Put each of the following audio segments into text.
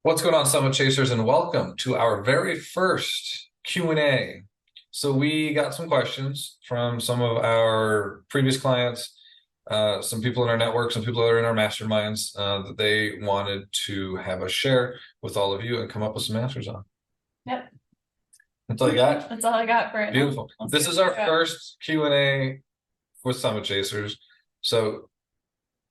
What's going on, Summit Chasers, and welcome to our very first Q&A. So we got some questions from some of our previous clients, some people in our network, some people that are in our masterminds that they wanted to have us share with all of you and come up with some answers on. Yep, That's all you got? that's all I got for it now. Beautiful. We'll see This what is we our got. first Q&A with Summit Chasers. So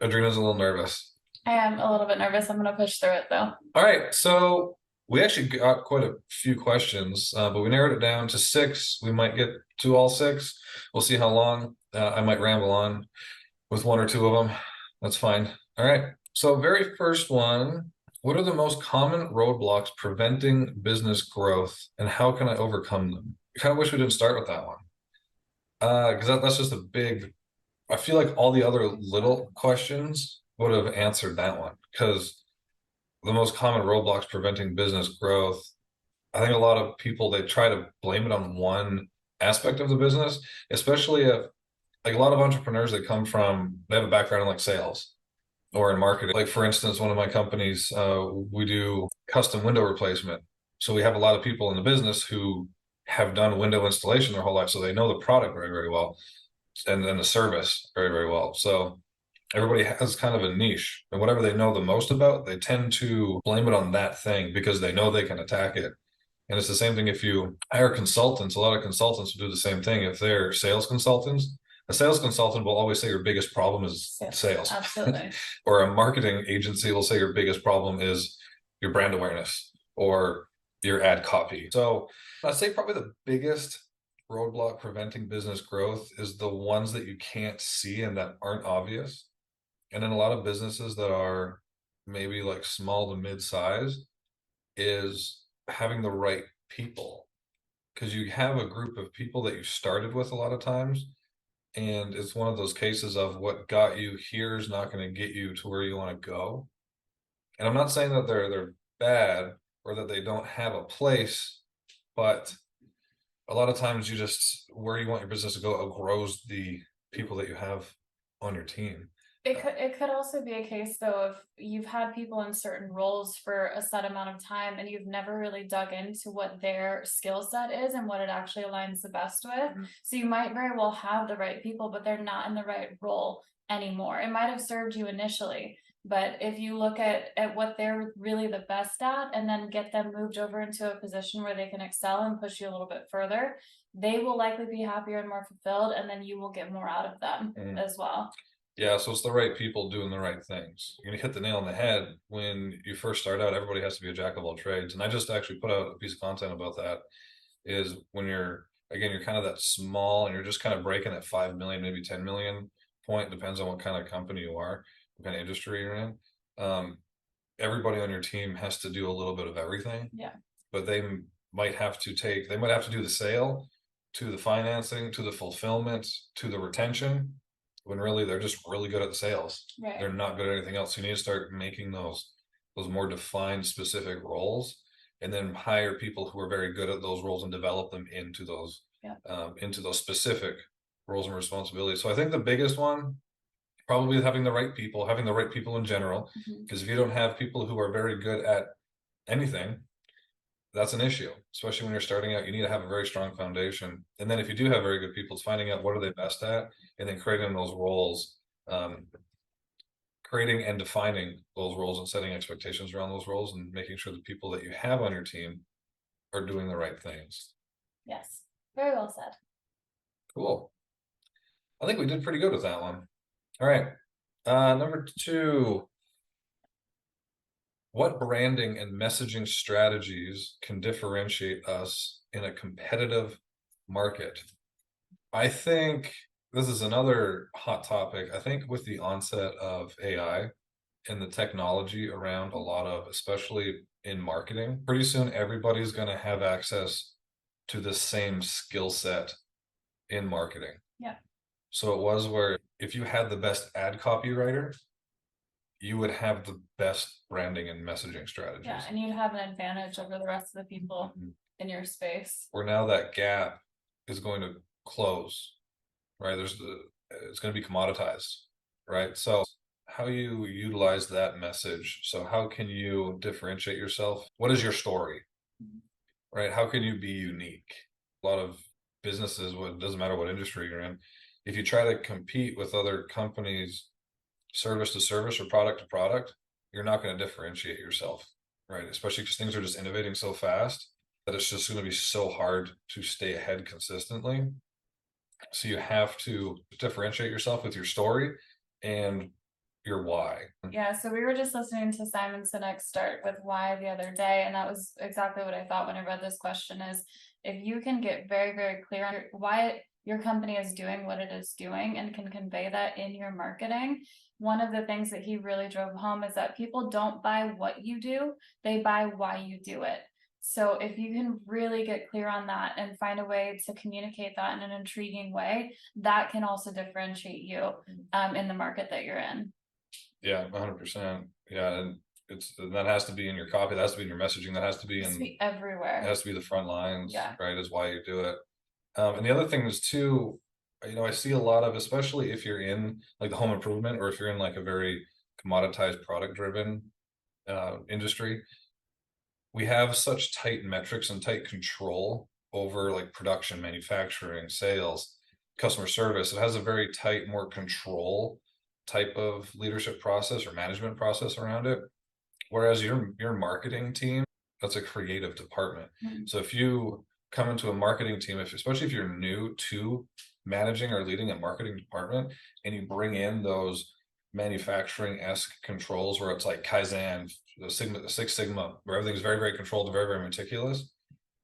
Adrina's a little nervous. I am a little bit nervous. I'm gonna push through it though. All right, so we actually got quite a few questions, but we narrowed it down to six. We might get to all six. We'll see how long. I might ramble on with one or two of them. That's fine. All right. So, very first one, what are the most common roadblocks preventing business growth, and how can I overcome them? I kind of wish we didn't start with that one, because that's just a big. I feel like all the other little questions would have answered that one, because the most common roadblocks preventing business growth, I think a lot of people they try to blame it on one aspect of the business, especially if like a lot of entrepreneurs they come from they have a background in like sales or in marketing. Like for instance, one of my companies, we do custom window replacement. So we have a lot of people in the business who have done window installation their whole life, so they know the product very, very well and then the service very, very well. So everybody has kind of a niche, and whatever they know the most about, they tend to blame it on that thing because they know they can attack it. And it's the same thing if you hire consultants. A lot of consultants will do the same thing. If they're sales consultants, a sales consultant will always say your biggest problem is Yeah, sales. absolutely. Or a marketing agency will say your biggest problem is your brand awareness or your ad copy. So I'd say probably the biggest roadblock preventing business growth is the ones that you can't see and that aren't obvious. And in a lot of businesses that are maybe like small to mid-size is having the right people, because you have a group of people that you started with a lot of times, and it's one of those cases of what got you here is not going to get you to where you want to go. And I'm not saying that they're bad or that they don't have a place, but a lot of times you just where you want your business to go outgrows the people that you have on your team. It could also be a case though if you've had people in certain roles for a set amount of time and you've never really dug into what their skill set is and what it actually aligns the best with. So you might very well have the right people, but they're not in the right role anymore. It might have served you initially, but if you look at what they're really the best at and then get them moved over into a position where they can excel and push you a little bit further, they will likely be happier and more fulfilled, and then you will get more out of them Mm. as well. Yeah, so it's the right people doing the right things. You're gonna hit the nail on the head. When you first start out, everybody has to be a jack of all trades. And I just actually put out a piece of content about that. Is when you're again, you're kind of that small and you're just kind of breaking that 5 million, maybe 10 million point, depends on what kind of company you are, what kind of industry you're in. Um, Everybody on your team has to do a little bit of everything, Yeah. but they might have to do the sale, to the financing, to the fulfillment, to the retention, when really they're just really good at the sales. Right. They're not good at anything else. You need to start making those more defined specific roles and then hire people who are very good at those roles and develop them Yeah. into those specific roles and responsibilities. So I think the biggest one probably having the right people in general, Mhm. because if you don't have people who are very good at anything, that's an issue, especially when you're starting out. You need to have a very strong foundation. And then if you do have very good people, it's finding out what are they best at and then creating those roles, um, creating and defining those roles and setting expectations around those roles and making sure the people that you have on your team are doing the right things. Yes. Very well said. Cool. I think we did pretty good with that one. All right. Number two, what branding and messaging strategies can differentiate us in a competitive market? I think this is another hot topic. I think with the onset of AI and the technology around a lot of, especially in marketing, pretty soon everybody's going to have access to the same skill set in marketing. Yeah. So it was where if you had the best ad copywriter, you would have the best branding and messaging Yeah. strategies. And you'd have an advantage over the rest of the people in your space. Where now that gap is going to close, right? It's going to be commoditized, right? So how you utilize that message. So how can you differentiate yourself? What is your story? Right? How can you be unique? A lot of businesses, what doesn't matter what industry you're in, if you try to compete with other companies, service to service or product to product, you're not going to differentiate yourself, right? Especially because things are just innovating so fast that it's just going to be so hard to stay ahead consistently. So you have to differentiate yourself with your story and your why. Yeah, so we were just listening to Simon Sinek start with why the other day, and that was exactly what I thought when I read this question is if you can get very, very clear on why your company is doing what it is doing and can convey that in your marketing. One of the things that he really drove home is that people don't buy what you do, they buy why you do it. So if you can really get clear on that and find a way to communicate that in an intriguing way, that can also differentiate you in the market that you're in. Yeah, 100%. Yeah, and that has to be in your copy, that has to be in your messaging, that has to be It has to in, be it everywhere. has to be the front lines, Yeah. right? Is why you do it. And the other thing is too, I see a lot of, especially if you're in like the home improvement or if you're in like a very commoditized product driven industry, we have such tight metrics and tight control over like production, manufacturing, sales, customer service. It has a very tight, more control type of leadership process or management process around it. Whereas your marketing team, that's a creative department. So if you come into a marketing team, especially if you're new to managing or leading a marketing department, and you bring in those manufacturing-esque controls where it's like Kaizen, the Six Sigma, where everything's very, very controlled and very, very meticulous,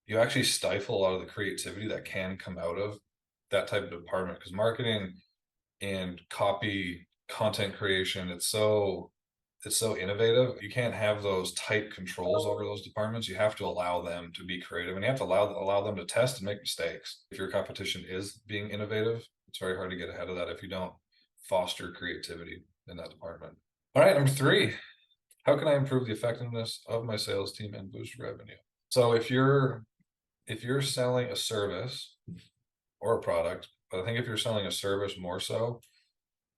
you actually stifle a lot of the creativity that can come out of that type of department. Because marketing and copy, content creation, it's so innovative. You can't have those tight controls over those departments. You have to allow them to be creative, and you have to allow them to test and make mistakes. If your competition is being innovative, it's very hard to get ahead of that if you don't foster creativity in that department. All right, number 3, how can I improve the effectiveness of my sales team and boost revenue? So if you're selling a service or a product, but I think if you're selling a service more so,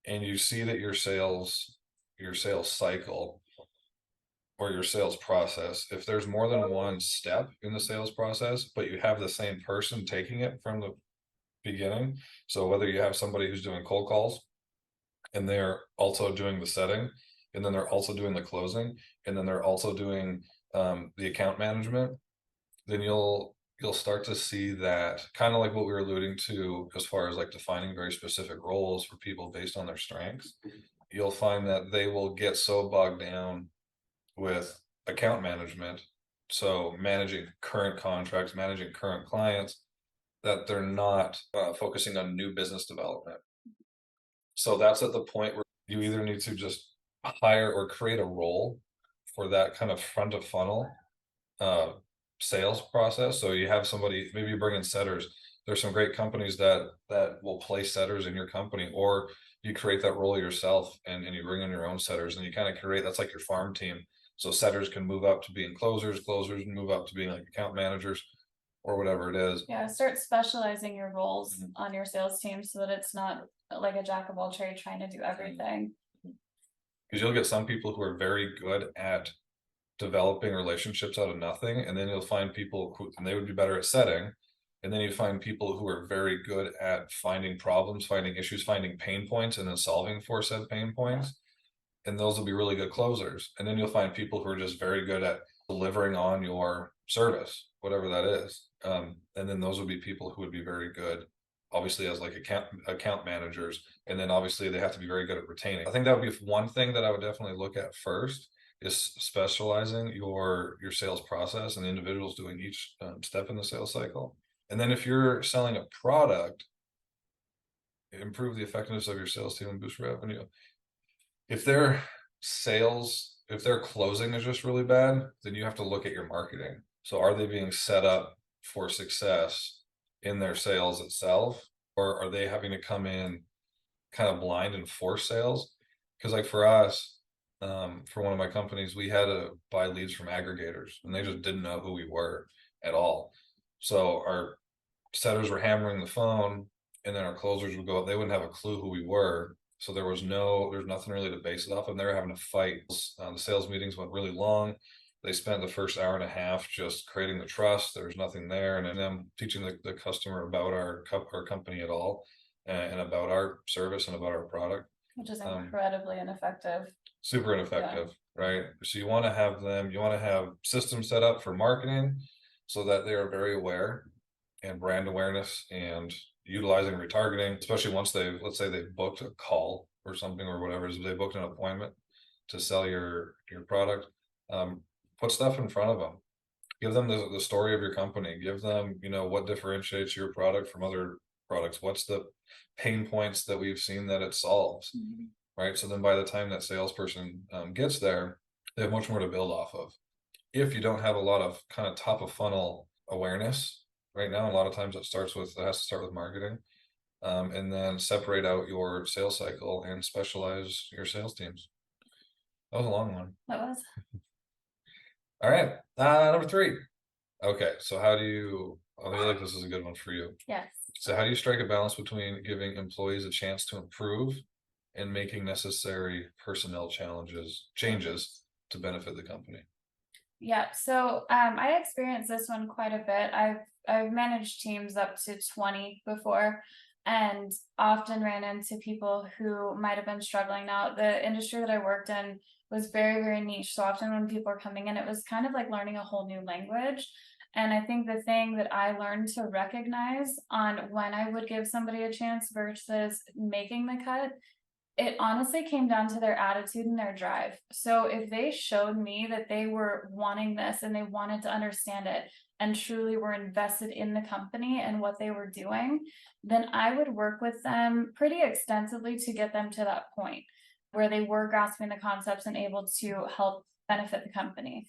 and you see that your sales cycle or your sales process, if there's more than one step in the sales process, but you have the same person taking it from the beginning. So whether you have somebody who's doing cold calls and they're also doing the setting, and then they're also doing the closing, and then they're also doing the account management, then you'll start to see that kind of like what we were alluding to as far as like defining very specific roles for people based on their strengths. You'll find that they will get so bogged down with account management, so managing current contracts, managing current clients, that they're not focusing on new business development. So that's at the point where you either need to just hire or create a role for that kind of front of funnel sales process. So you have somebody, maybe you bring in setters. There's some great companies that will place setters in your company, or you create that role yourself and you bring in your own setters and you kind of create, that's like your farm team. So setters can move up to being closers can move up to being like account managers or whatever it is. Yeah, start specializing your roles on your sales team so that it's not like a jack of all trades trying to do everything. Because you'll get some people who are very good at developing relationships out of nothing, and then you'll find people who, and they would be better at setting, and then you find people who are very good at finding problems, finding issues, finding pain points, and then solving for said pain points, and those will be really good closers. And then you'll find people who are just very good at delivering on your service, whatever that is, and then those would be people who would be very good obviously as like account managers, and then obviously they have to be very good at retaining. I think that would be one thing that I would definitely look at first, is specializing your sales process and the individuals doing each step in the sales cycle. And then if you're selling a product, improve the effectiveness of your sales team and boost revenue. If their closing is just really bad, then you have to look at your marketing. So are they being set up for success in their sales itself, or are they having to come in kind of blind and force sales? Because like for us, for one of my companies, we had to buy leads from aggregators and they just didn't know who we were at all. So our setters were hammering the phone, and then our closers would go, they wouldn't have a clue who we were. So there's nothing really to base it off of. And they were having to fight. The sales meetings went really long. They spent the first hour and a half just creating the trust. There was nothing there. And then them teaching the customer about our company at all, and about our service and about our product. Which is incredibly ineffective. Super ineffective, right? So you want to have systems set up for marketing so that they are very aware, and brand awareness, and utilizing retargeting, especially once let's say they've booked a call or something or whatever, they booked an appointment to sell your product. Put stuff in front of them. Give them the story of your company. Give them, what differentiates your product from other products. What's the pain points that we've seen that it solves, right? So then by the time that salesperson gets there, they have much more to build off of. If you don't have a lot of kind of top of funnel awareness right now, a lot of times it has to start with marketing, and then separate out your sales cycle and specialize your sales teams. That was a long one. That was. All right, number 3. Okay, so I feel like this is a good one for you. Yes. So how do you strike a balance between giving employees a chance to improve and making necessary personnel changes to benefit the company? Yeah, so I experienced this one quite a bit. I've managed teams up to 20 before, and often ran into people who might have been struggling. Now, the industry that I worked in was very, very niche. So often when people were coming in, it was kind of like learning a whole new language. And I think the thing that I learned to recognize on when I would give somebody a chance versus making the cut, it honestly came down to their attitude and their drive. So if they showed me that they were wanting this and they wanted to understand it and truly were invested in the company and what they were doing, then I would work with them pretty extensively to get them to that point where they were grasping the concepts and able to help benefit the company.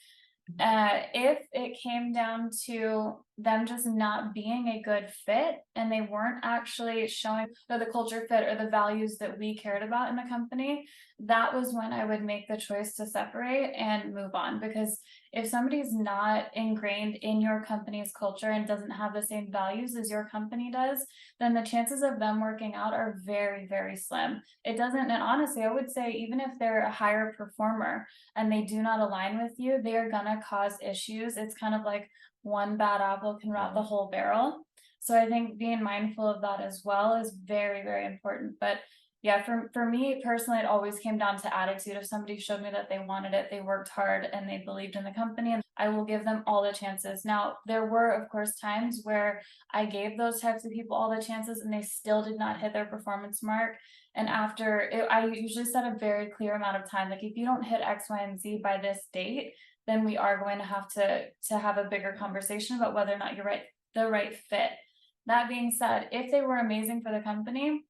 If it came down to them just not being a good fit and they weren't actually showing the culture fit or the values that we cared about in the company, that was when I would make the choice to separate and move on. Because if somebody's not ingrained in your company's culture and doesn't have the same values as your company does, then the chances of them working out are very, very slim. It doesn't, and honestly, I would say even if they're a higher performer and they do not align with you, they are gonna cause issues. It's kind of like one bad apple can rot the whole barrel. So I think being mindful of that as well is very, very important. But yeah, for me personally, it always came down to attitude. If somebody showed me that they wanted it, they worked hard and they believed in the company, and I will give them all the chances. Now, there were, of course, times where I gave those types of people all the chances and they still did not hit their performance mark. And after it, I usually set a very clear amount of time. Like if you don't hit X, Y, and Z by this date, then we are going to have a bigger conversation about whether or not you're the right fit. That being said, if they were amazing for the company,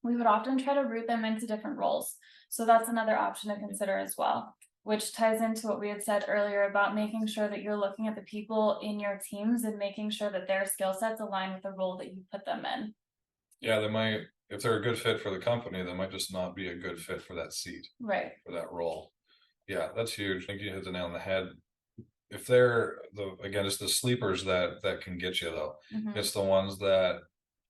we would often try to route them into different roles. So that's another option to consider as well, which ties into what we had said earlier about making sure that you're looking at the people in your teams and making sure that their skill sets align with the role that you put them in. Yeah, if they're a good fit for the company, they might just not be a good fit for that seat, right? For that role. Yeah, that's huge. I think you hit the nail on the head. If they're it's the sleepers that can get you though. It's the ones that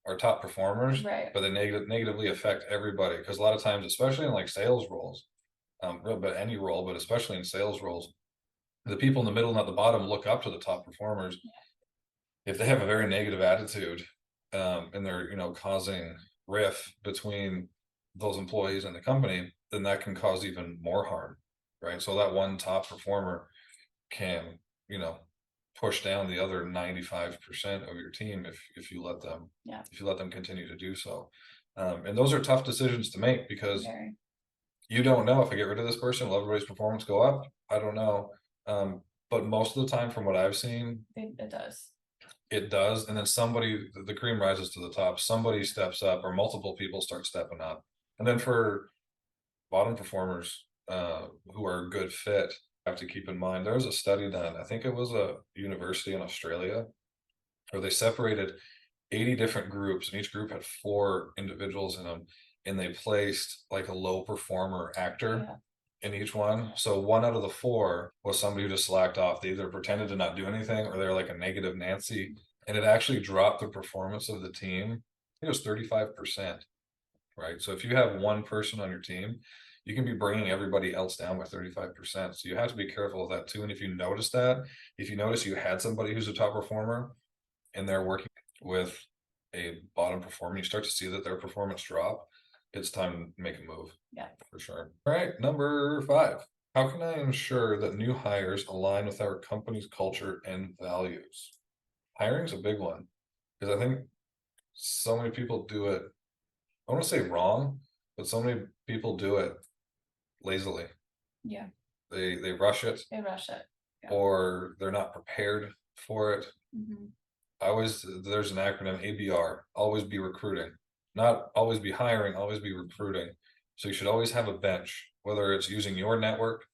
are top performers, right? But they negatively affect everybody, because a lot of times, especially in like sales roles, but any role, but especially in sales roles, the people in the middle and at the bottom look up to the top performers. Yeah. If they have a very negative attitude, and they're causing rift between those employees and the company, then that can cause even more harm, right? So that one top performer can push down the other 95% of your team if you let them continue to do so. And those are tough decisions to make, because you don't know, if I get rid of this person, will everybody's performance go up? I don't know. But most of the time, from what I've seen, it does. It does. And then the cream rises to the top. Somebody steps up, or multiple people start stepping up. And then for bottom performers who are a good fit, have to keep in mind, there was a study done, I think it was a university in Australia, where they separated 80 different groups, and each group had 4 individuals in them, and they placed like a low performer actor in each one. So 1 out of the 4 was somebody who just slacked off. They either pretended to not do anything, or they're like a negative Nancy, and it actually dropped the performance of the team. I think it was 35%. right? So if you have one person on your team, you can be bringing everybody else down by 35%. So you have to be careful of that too. And if you notice that, if you notice you had somebody who's a top performer and they're working with a bottom performer, you start to see that their performance drop, it's time to make a move. Yeah. For sure. All right, number 5. How can I ensure that new hires align with our company's culture and values? Hiring's a big one because I think so many people do it. I want to say wrong, but so many people do it lazily. Yeah, They rush it, they rush it. Yeah. or they're not prepared for it. Mhm. There's an acronym ABR, always be recruiting, not always be hiring, always be recruiting. So you should always have a bench, whether it's using your network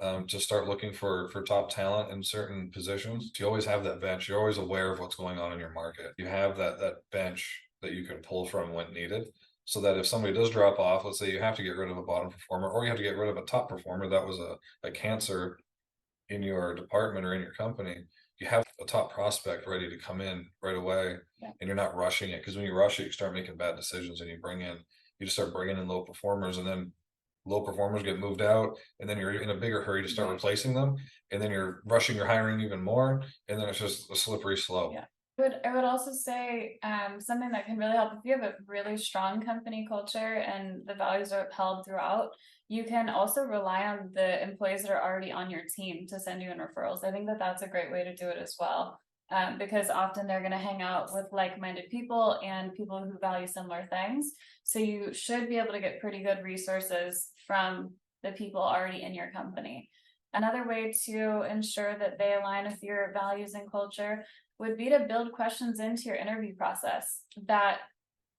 to start looking for top talent in certain positions. You always have that bench. You're always aware of what's going on in your market. You have that bench that you can pull from when needed, so that if somebody does drop off, let's say you have to get rid of a bottom performer, or you have to get rid of a top performer that was a cancer in your department or in your company, you have a top prospect ready to come in right away. Yeah. And you're not rushing it, because when you rush it, you start making bad decisions, and you just start bringing in low performers, and then low performers get moved out, and then you're in a bigger hurry to start Right. replacing them, and then you're rushing your hiring even more, and then it's just a slippery slope. Yeah. I would also say something that can really help if you have a really strong company culture and the values are upheld throughout. You can also rely on the employees that are already on your team to send you in referrals. I think that that's a great way to do it as well, because often they're going to hang out with like-minded people and people who value similar things. So you should be able to get pretty good resources from the people already in your company. Another way to ensure that they align with your values and culture would be to build questions into your interview process that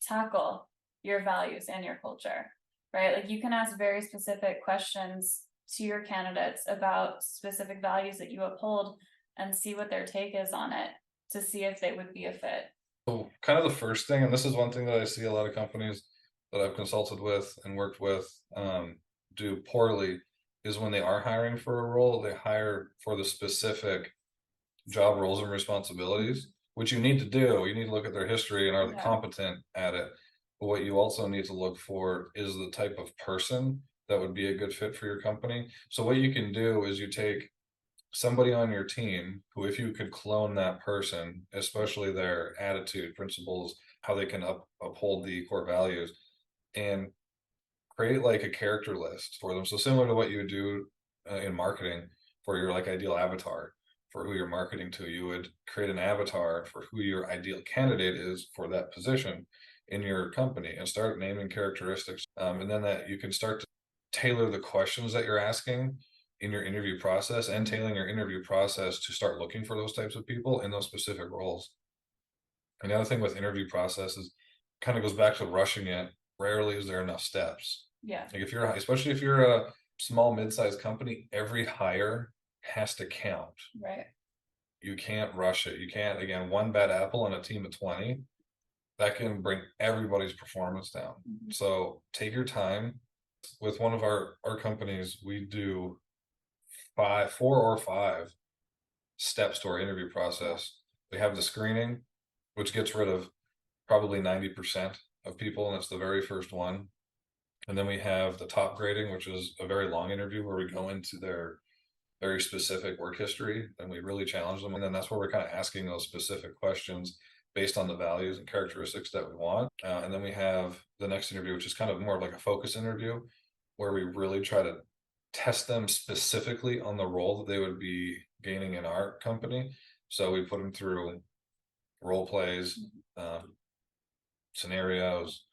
tackle your values and your culture, right? Like you can ask very specific questions to your candidates about specific values that you uphold and see what their take is on it to see if they would be a fit. So kind of the first thing, and this is one thing that I see a lot of companies that I've consulted with and worked with do poorly, is when they are hiring for a role, they hire for the specific job roles and responsibilities, which you need to do. You need to look at their history and are they Yeah. competent at it. But what you also need to look for is the type of person that would be a good fit for your company. So what you can do is you take somebody on your team who, if you could clone that person, especially their attitude, principles, how they can uphold the core values, and create like a character list for them. So similar to what you would do in marketing for your like ideal avatar for who you're marketing to, you would create an avatar for who your ideal candidate is for that position in your company, and start naming characteristics. And then that you can start to tailor the questions that you're asking in your interview process, and tailoring your interview process to start looking for those types of people in those specific roles. And the other thing with interview process is kind of goes back to rushing it. Rarely is there enough steps. Yeah. Like especially if you're a small mid-sized company, every hire has to count. Right. You can't rush it. You can't, again, one bad apple on a team of 20, that can bring everybody's performance down. Mhm. So take your time. With one of our companies, we do 4 or 5 steps to our interview process. We have the screening, which gets rid of probably 90% of people, and it's the very first one. And then we have the top grading, which is a very long interview where we go into their very specific work history and we really challenge them. And then that's where we're kind of asking those specific questions based on the values and characteristics that we want. And then we have the next interview, which is kind of more of like a focus interview, where we really try to test them specifically on the role that they would be gaining in our company. So we put them through role plays, scenarios,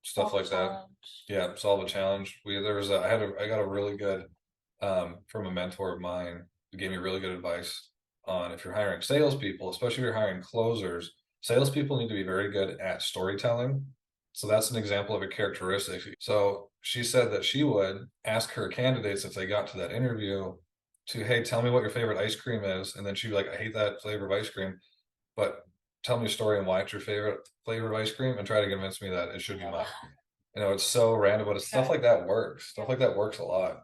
stuff like that. Yeah, solve a challenge. I got a really good from a mentor of mine who gave me really good advice on, if you're hiring salespeople, especially if you're hiring closers, salespeople need to be very good at storytelling. So that's an example of a characteristic. So she said that she would ask her candidates if they got to that interview to, hey, tell me what your favorite ice cream is. And then she'd be like, I hate that flavor of ice cream, but tell me a story on why it's your favorite flavor of ice cream, and try to convince me that it should be mine. It's so random, but it's stuff like that works. Stuff like that works a lot.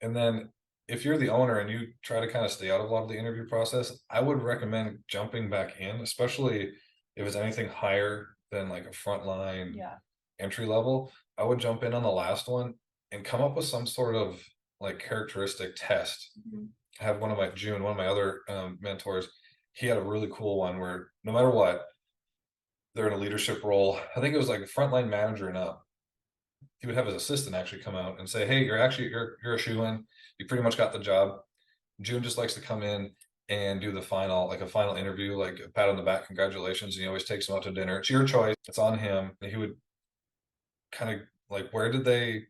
And then if you're the owner and you try to kind of stay out of a lot of the interview process, I would recommend jumping back in, especially if it's anything higher than like a frontline Yeah. entry level, I would jump in on the last one and come up with some sort of like characteristic test. Mhm. I have one of my other mentors, he had a really cool one where no matter what, they're in a leadership role. I think it was like a frontline manager and up. He would have his assistant actually come out and say, "Hey, you're a shoe-in. You pretty much got the job." June just likes to come in and do the final, like a final interview, like a pat on the back, congratulations. And he always takes him out to dinner. It's your choice. It's on him. And he would kind of like, where did they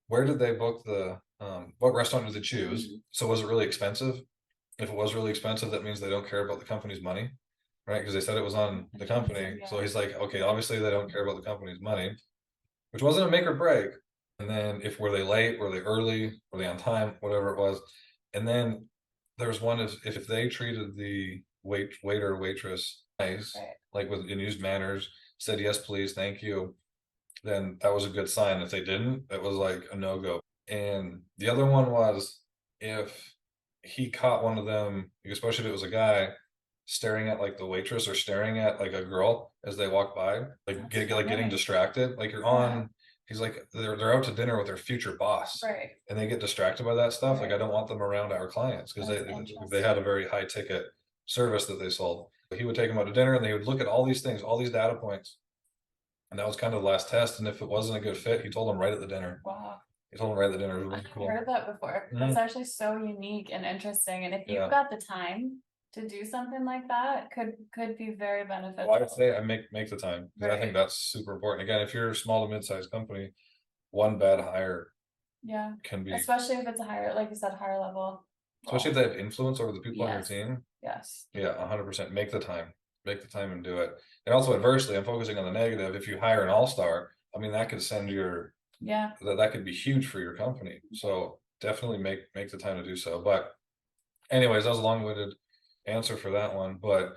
book what restaurant did they choose? So was it really expensive? If it was really expensive, that means they don't care about the company's money, right? Because they said it was on the company. So he's like, okay, obviously they don't care about the company's money, which wasn't a make or break. And then if were they late, were they early, were they on time, whatever it was. And then there was one if they treated the waiter or waitress nice, Right. like with in used manners, said yes please, thank you, then that was a good sign. If they didn't, it was like a no-go. And the other one was if he caught one of them, especially if it was a guy, staring at like the waitress or staring at like a girl as they walk by, like getting distracted, like you're on. He's like they're out to dinner with their future boss, Right. and they get distracted by that stuff. Like I Right. don't want them around our clients because That's they had a very high ticket service that they sold. He would take them out to dinner and they would look at all these things, all these data points, and that was kind of the last test. And if it wasn't a good fit, he told them right at the dinner. Wow. He told them right at the dinner. It was really I've cool. heard that before. Mhm. That's actually so unique and interesting. And if Yeah. you've got the time to do something like that, could be very beneficial. Well, I would say I make the time. 'Cause I Right. think that's super important. Again, if you're a small to mid-sized company, one bad hire Yeah, can be, especially if it's a higher, like you said, higher level. especially if they have influence over the people on your Yes. team. Yes. Yeah, 100%. Make the time. Make the time and do it. And also adversely, I'm focusing on the negative. If you hire an all-star, I mean that could send Yeah. that could be huge for your company. So definitely make the time to do so. But anyways, that was a long-winded answer for that one. But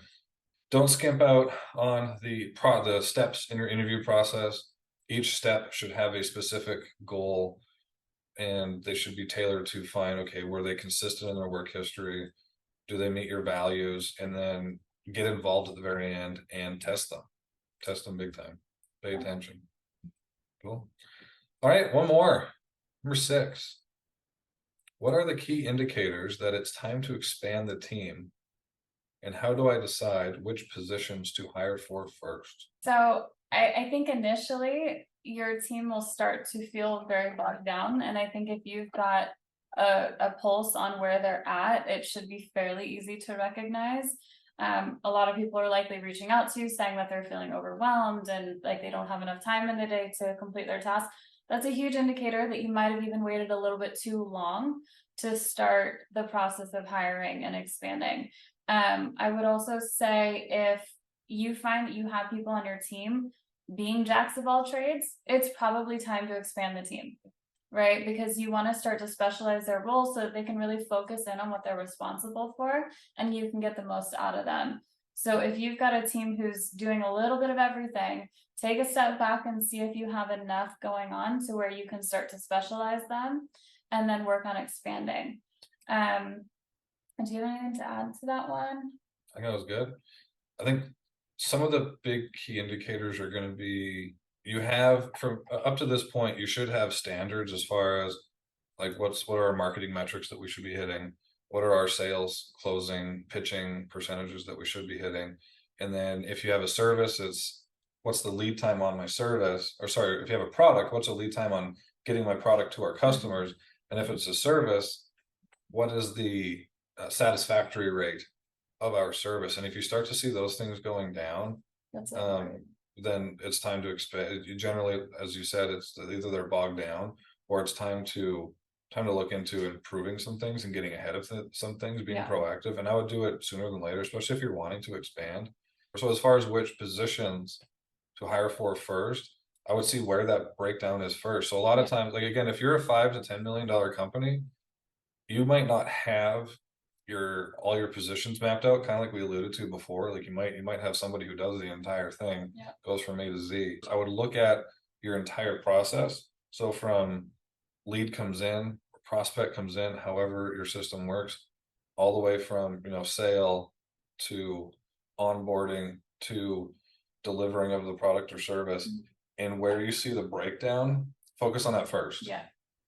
don't skimp out on the steps in your interview process. Each step should have a specific goal and they should be tailored to find, okay, were they consistent in their work history? Do they meet your values? And then get involved at the very end and test them big time. Pay attention. Cool. All right, one more. Number 6. What are the key indicators that it's time to expand the team? And how do I decide which positions to hire for first? So I think initially your team will start to feel very bogged down. And I think if you've got a pulse on where they're at, it should be fairly easy to recognize. A lot of people are likely reaching out to you saying that they're feeling overwhelmed and like they don't have enough time in the day to complete their tasks. That's a huge indicator that you might have even waited a little bit too long to start the process of hiring and expanding. I would also say if you find that you have people on your team being jacks of all trades, it's probably time to expand the team, right? Because you want to start to specialize their roles so that they can really focus in on what they're responsible for and you can get the most out of them. So if you've got a team who's doing a little bit of everything, take a step back and see if you have enough going on to where you can start to specialize them and then work on expanding. Do you have anything to add to that one? I think that was good. I think some of the big key indicators are going to be you have from up to this point, you should have standards as far as like what are our marketing metrics that we should be hitting? What are our sales closing pitching percentages that we should be hitting? And then if you have a service, it's what's the lead time on my service? Or sorry, if you have a product, what's the lead time on getting my product to our customers? And if it's a service, what is the satisfactory rate of our service? And if you start to see those things going down, That's then it's time to expand. Generally, as you said, it's either they're bogged down or it's time to look into improving some things and getting ahead of some things, being proactive. And I would do it sooner than later, especially if you're wanting to expand. So as far as which positions to hire for first, I would see where that breakdown is first. So a lot of times, like again, if you're a $5 to $10 million company, you might not have all your positions mapped out, kind of like we alluded to before. Like you might have somebody who does the entire thing, goes from A to Z. I would look at your entire process. So from lead comes in, prospect comes in, however your system works, all the way from sale to onboarding to delivering of the product or service. and where you see the breakdown, focus on that first. Yeah,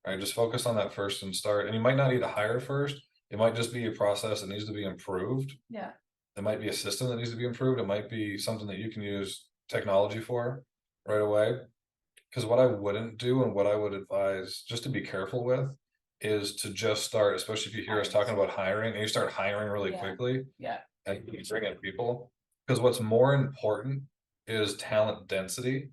Right, just focus on that first and start, and you might not need to hire first. It might just be a process that needs to be improved. yeah, It might be a system that needs to be improved. It might be something that you can use technology for right away. Because what I wouldn't do and what I would advise just to be careful with is to just start, especially if you hear us talking about hiring and you start hiring really Yeah. quickly yeah, and you bring in people. Because what's more important is talent density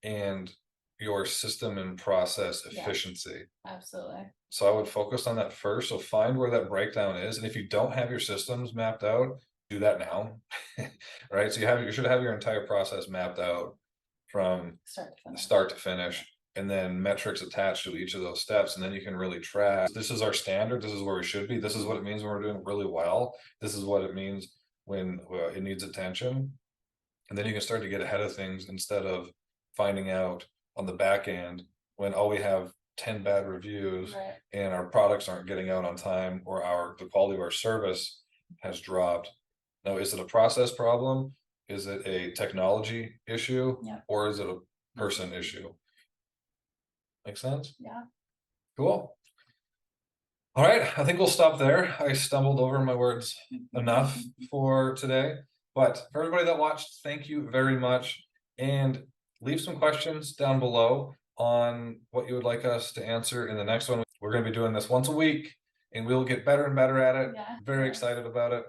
and your system and process Yeah. efficiency. absolutely. So I would focus on that first. So find where that breakdown is. And if you don't have your systems mapped out, do that now. Right? So you should have your entire process mapped out from start to finish, and then metrics attached to each of those steps. And then you can really track, this is our standard, this is where we should be, this is what it means when we're doing really well, this is what it means when it needs attention. And then you can start to get ahead of things instead of finding out on the back end when, oh, we have 10 bad reviews Right. and our products aren't getting out on time, or the quality of our service has dropped. Now, is it a process problem? Is it a technology issue? Yeah. Or is it a person issue? Make sense? Yeah. Cool. All right, I think we'll stop there. I stumbled over my words enough for today. But for everybody that watched, thank you very much. And leave some questions down below on what you would like us to answer in the next one. We're going to be doing this once a week, and we'll get better and better at it. Yeah. Very excited about it.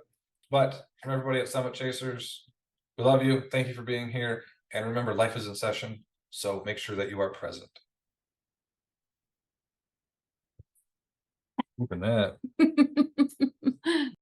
But from everybody at Summit Chasers, we love you. Thank you for being here. And remember, life is in session, so make sure that you are present. Open that.